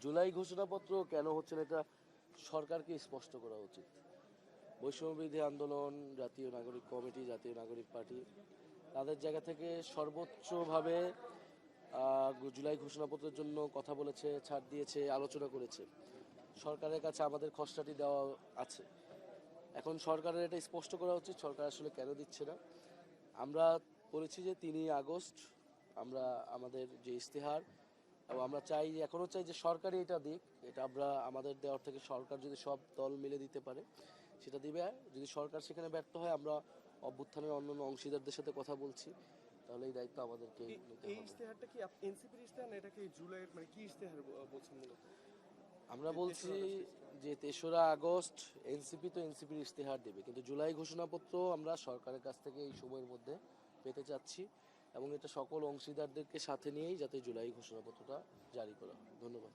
জুলাই ঘোষণাপত্র কেন হচ্ছে না এটা সরকারকে স্পষ্ট করা উচিত। বৈষম্যবিরোধী আন্দোলন, জাতীয় নাগরিক কমিটি, জাতীয় নাগরিক পার্টি তাদের জায়গা থেকে সর্বোচ্চভাবে জুলাই ঘোষণাপত্রের জন্য কথা বলেছে, ছাড় দিয়েছে, আলোচনা করেছে। সরকারের কাছে আমাদের খসড়াটি দেওয়া আছে। এখন সরকারের এটা স্পষ্ট করা উচিত সরকার আসলে কেন দিচ্ছে না। আমরা বলেছি যে 3 আগস্ট আমরা আমাদের যে ইশতেহার, এবং আমরা চাই, এখনও চাই যে সরকারই এটা দিক। এটা আমরা আমাদের দেওয়ার থেকে সরকার যদি সব দল মিলে দিতে পারে সেটা দিবে। যদি সরকার সেখানে ব্যর্থ হয়, আমরা অভ্যুত্থানের অন্যান্য অংশীদারদের সাথে কথা বলছি, তাহলে এই দায়িত্ব আমাদেরকে নিতে এই হবে। ইশতেহারটা কি এনসিপির ইশতেহার না এটা কি জুলাইয়ের মানে কি ইশতেহার বলছেন মূলত? আমরা যে বলছি 3রা আগস্টের ইশতেহার। যে 3রা আগস্ট এনসিপি তো এনসিপির ইশতেহার দেবে, কিন্তু জুলাই ঘোষণাপত্র আমরা সরকারের কাছ থেকে এই সময়ের মধ্যে পেতে চাচ্ছি, এবং এটা সকল অংশীদারদেরকে সাথে নিয়েই যাতে জুলাই ঘোষণাপত্রটা জারি করা হয়। ধন্যবাদ।